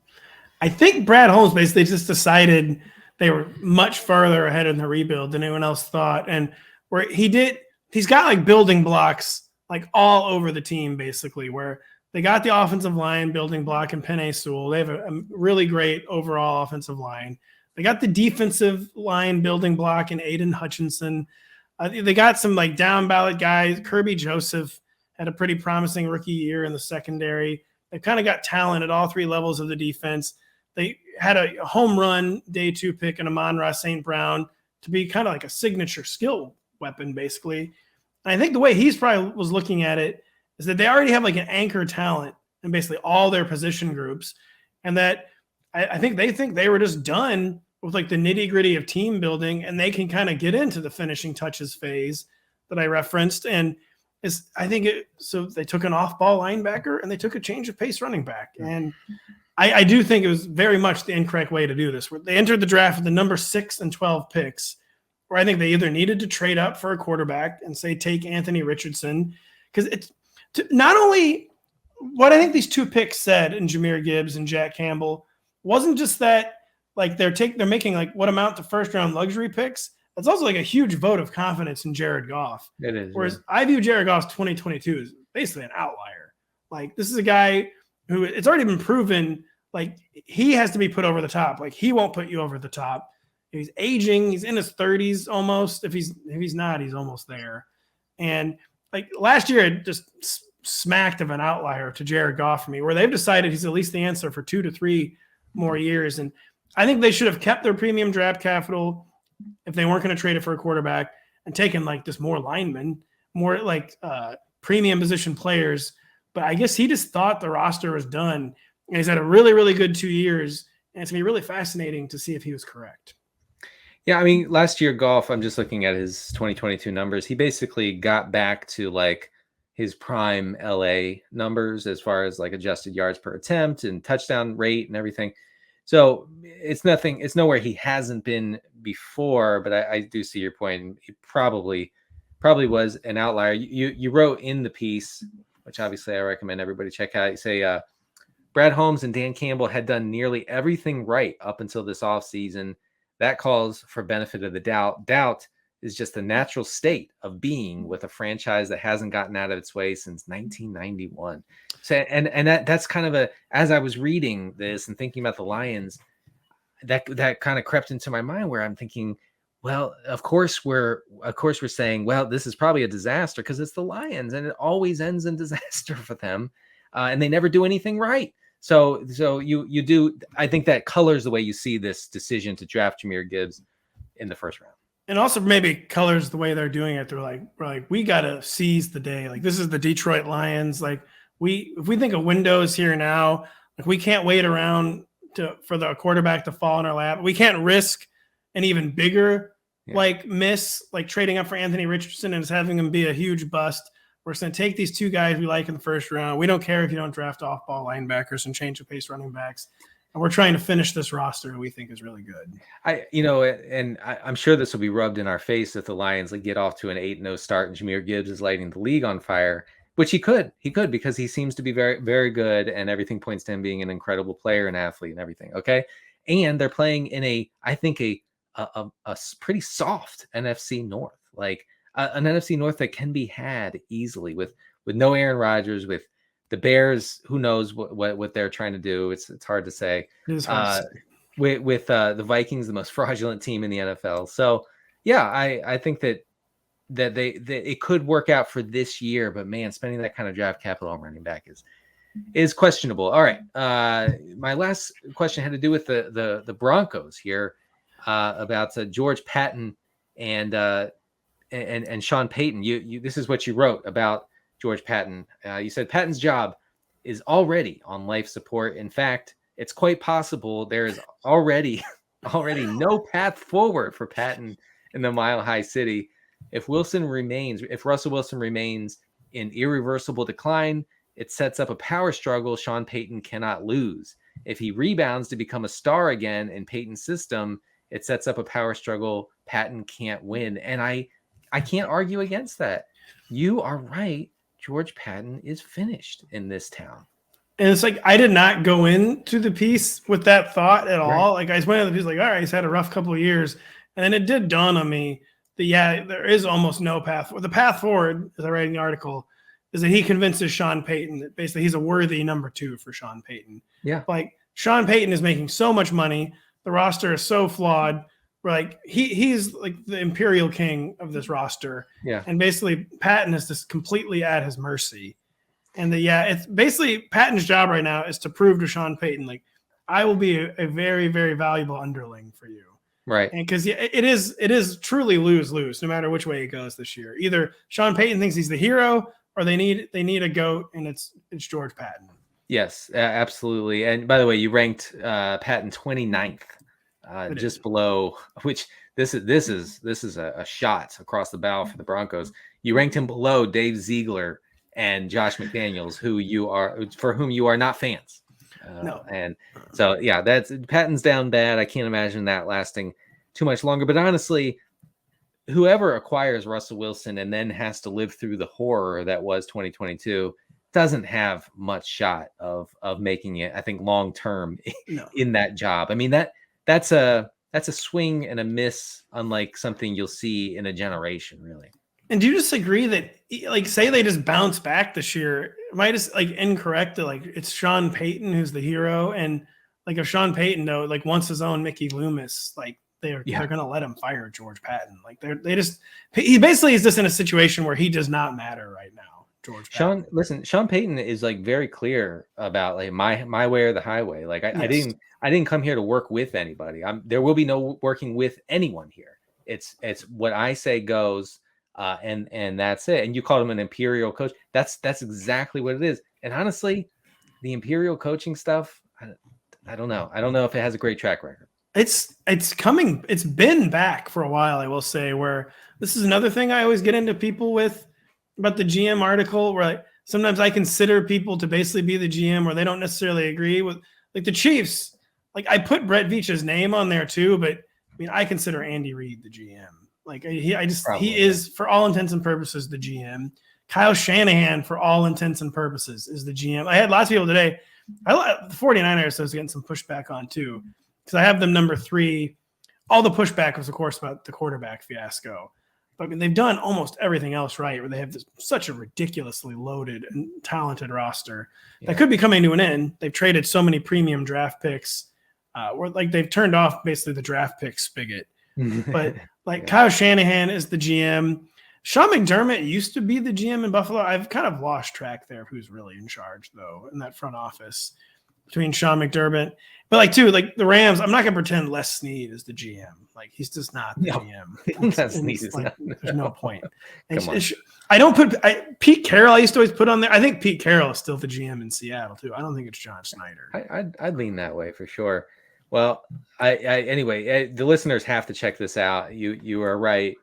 I think Brad Holmes basically just decided they were much further ahead in the rebuild than anyone else thought. And where he's got like building blocks like all over the team, basically, where they got the offensive line building block in Penei Sewell. They have a really great overall offensive line. They got the defensive line building block in Aiden Hutchinson. They got some like down ballot guys. Kirby Joseph had a pretty promising rookie year in the secondary. They kind of got talent at all 3 levels of the defense. They had a home run day 2 pick in Amon-Ra St. Brown to be kind of like a signature skill weapon, basically. I think the way he's probably was looking at it is that they already have like an anchor talent in basically all their position groups. And that I think they were just done with like the nitty gritty of team building, and they can kind of get into the finishing touches phase that I referenced. And so they took an off ball linebacker and they took a change of pace running back. And I do think it was very much the incorrect way to do this. They entered the draft with the number 6 and 12 picks, where I think they either needed to trade up for a quarterback and say take Anthony Richardson, because it's not only what I think these 2 picks said in Jahmyr Gibbs and Jack Campbell wasn't just that like they're making like what amount to first round luxury picks. It's also like a huge vote of confidence in Jared Goff. It is. Whereas I view Jared Goff's 2022 as basically an outlier. Like this is a guy who it's already been proven like he has to be put over the top. Like he won't put you over the top. He's aging. He's in his 30s almost. If he's not, he's almost there. And like last year, it just smacked of an outlier to Jared Goff for me, where they've decided he's at least the answer for 2 to 3 more years. And I think they should have kept their premium draft capital if they weren't going to trade it for a quarterback and taken like just more linemen, more like premium position players. But I guess he just thought the roster was done. And he's had a really, really good 2 years. And it's going to be really fascinating to see if he was correct. Yeah, I mean, last year, Goff, I'm just looking at his 2022 numbers. He basically got back to like his prime LA numbers as far as like adjusted yards per attempt and touchdown rate and everything. So it's nowhere he hasn't been before, but I do see your point. He probably was an outlier. You wrote in the piece, which obviously I recommend everybody check out. You say Brad Holmes and Dan Campbell had done nearly everything right up until this offseason. That calls for benefit of the doubt. Doubt is just the natural state of being with a franchise that hasn't gotten out of its way since 1991. So, and that's kind of as I was reading this and thinking about the Lions, that kind of crept into my mind where I'm thinking, well, of course we're saying, well, this is probably a disaster because it's the Lions and it always ends in disaster for them. And they never do anything right. So you do. I think that colors the way you see this decision to draft Jahmyr Gibbs in the first round. And also maybe colors the way they're doing it. We're like, we got to seize the day. Like this is the Detroit Lions. Like if we think a window is here now, like we can't wait around for the quarterback to fall in our lap. We can't risk an even bigger miss, like trading up for Anthony Richardson and just having him be a huge bust. We're just going to take these 2 guys we like in the first round. We don't care if you don't draft off-ball linebackers and change the pace running backs. And we're trying to finish this roster we think is really good. I'm sure this will be rubbed in our face if the Lions get off to an 8-0 start and Jahmyr Gibbs is lighting the league on fire, which he could because he seems to be very, very good and everything points to him being an incredible player and athlete and everything. Okay. And they're playing in a pretty soft NFC North, like an NFC North that can be had easily with no Aaron Rodgers, with the Bears, who knows what they're trying to do. It's hard to say. It is hard to say. With the Vikings, the most fraudulent team in the NFL. So yeah, I think that it could work out for this year, but man, spending that kind of draft capital on running back is questionable. All right. My last question had to do with the Broncos here, about Geroge Paton and Sean Payton. You this is what you wrote about Geroge Paton. You said Patton's job is already on life support. In fact, it's quite possible there is already no path forward for Paton in the Mile High City. If Russell Wilson remains in irreversible decline, it sets up a power struggle Sean Payton cannot lose. If he rebounds to become a star again in Payton's system, it sets up a power struggle Paton can't win. And I can't argue against that. You are right. Geroge Paton is finished in this town. And it's like, I did not go into the piece with that thought at all. Like I just went into the piece like, all right, he's had a rough couple of years. And then it did dawn on me that, there is almost no path. The path forward, as I read in the article, is that he convinces Sean Payton that basically he's a worthy number 2 for Sean Payton. Yeah. Like Sean Payton is making so much money. The roster is so flawed. Like he's like the imperial king of this roster. Yeah. And basically Patton is just completely at his mercy. And it's basically Patton's job right now is to prove to Sean Payton, like, I will be a very, very valuable underling for you. Right. And because it is truly lose-lose no matter which way it goes this year. Either Sean Payton thinks he's the hero or they need a GOAT, and it's Geroge Paton. Yes, absolutely. And by the way, you ranked Paton 29th. Just below, which this is a shot across the bow for the Broncos. You ranked him below Dave Ziegler and Josh McDaniels, for whom you are not fans. No. And so, yeah, that's Patton's down bad. I can't imagine that lasting too much longer. But honestly, whoever acquires Russell Wilson and then has to live through the horror that was 2022 doesn't have much shot of making it, I think, long term in that job. I mean, that's a swing and a miss, unlike something you'll see in a generation, really. And do you disagree that, like, say they just bounce back this year? Am I just like incorrect that like it's Sean Payton who's the hero, and like if Sean Payton though like wants his own Mickey Loomis, like they're gonna let him fire George Paton. Like he basically is just in a situation where he does not matter right now. George Paton. Sean Payton is like very clear about like my way or the highway. Like I didn't come here to work with anybody. There will be no working with anyone here. It's what I say goes. And that's it. And you called him an imperial coach. That's exactly what it is. And honestly, the imperial coaching stuff, I don't know. I don't know if it has a great track record. It's coming. It's been back for a while, I will say, where this is another thing I always get into people with about the GM article, where like, sometimes I consider people to basically be the GM or they don't necessarily agree with, like the Chiefs. Like I put Brett Veach's name on there too, but I mean, I consider Andy Reid the GM. Like he is, for all intents and purposes, the GM. Kyle Shanahan, for all intents and purposes, is the GM. I had lots of people today. The 49ers I was getting some pushback on too, because I have them number 3. All the pushback was, of course, about the quarterback fiasco. But I mean, they've done almost everything else right, where they have such a ridiculously loaded and talented roster that could be coming to an end. They've traded so many premium draft picks, where like they've turned off basically the draft pick spigot. But like Kyle Shanahan is the GM. Sean McDermott used to be the GM in Buffalo. I've kind of lost track there of who's really in charge, though, in that front office between Sean McDermott. But like, too, like the Rams, I'm not going to pretend Les Snead is the GM. Like, he's just not the GM. Les Snead is not. There's no point. I don't put Pete Carroll. I used to always put on there. I think Pete Carroll is still the GM in Seattle, too. I don't think it's John Schneider. I'd lean that way for sure. Well, anyway, the listeners have to check this out. You are right.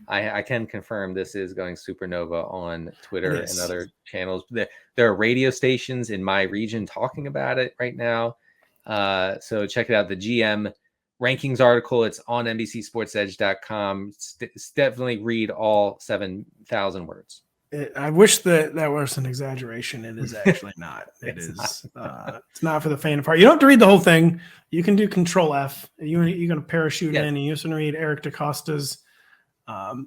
I can confirm this is going supernova on Twitter and other channels. There are radio stations in my region talking about it right now. So check it out. The GM rankings article, it's on NBCSportsEdge.com. Definitely read all 7,000 words. I wish that was an exaggeration. It is actually not. It's not for the faint of heart. You don't have to read the whole thing. You can do Control F. You're going to parachute in, and you just want to read Eric DaCosta's. And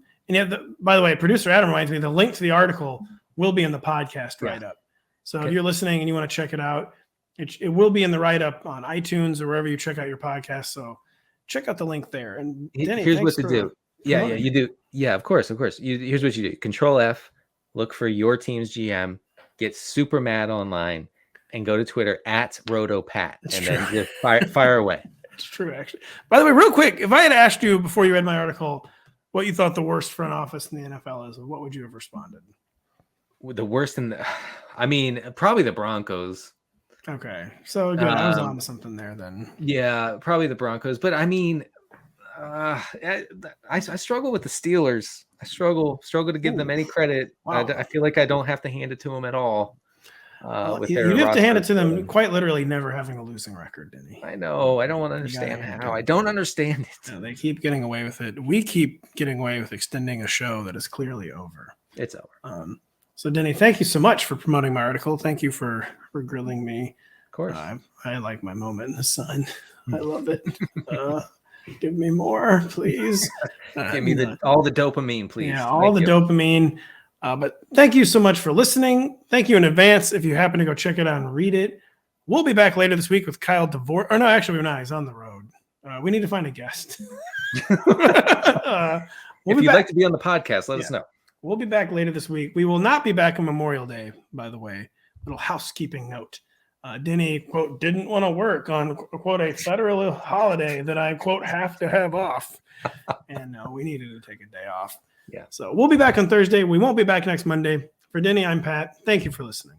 by the way, producer Adam reminds me the link to the article will be in the podcast write-up. So if you're listening and you want to check it out, it will be in the write-up on iTunes or wherever you check out your podcast. So check out the link there. And Denny, here's what to do. Yeah, you do. Yeah, of course. Here's what you do. Control F. Look for your team's GM, get super mad online, and go to Twitter at RotoPat, then just fire away. It's true, actually. By the way, real quick, if I had asked you before you read my article what you thought the worst front office in the NFL is, what would you have responded? The worst probably the Broncos. Okay, so good. I was on to something there then. Yeah, probably the Broncos. But I mean, I struggle with the Steelers. I struggle to give them any credit. Wow. I feel like I don't have to hand it to them at all. You have to hand it to them quite literally never having a losing record, Denny. I know. I don't want to understand how. I don't understand it. No, they keep getting away with it. We keep getting away with extending a show that is clearly over. It's over. So, Denny, thank you so much for promoting my article. Thank you for grilling me. Of course. I like my moment in the sun. I love it. Give me more, please. Give me all the dopamine, please. Yeah, all the dopamine. But thank you so much for listening. Thank you in advance. If you happen to go check it out and read it, we'll be back later this week with Kyle Daugherty. Or no, actually, we're not. He's on the road. We need to find a guest. If you'd like to be on the podcast, let us know. We'll be back later this week. We will not be back on Memorial Day, by the way. Little housekeeping note. Denny, quote, didn't want to work on, quote, a federal holiday that I, quote, have to have off. And we needed to take a day off. Yeah. So we'll be back on Thursday. We won't be back next Monday. For Denny, I'm Pat. Thank you for listening.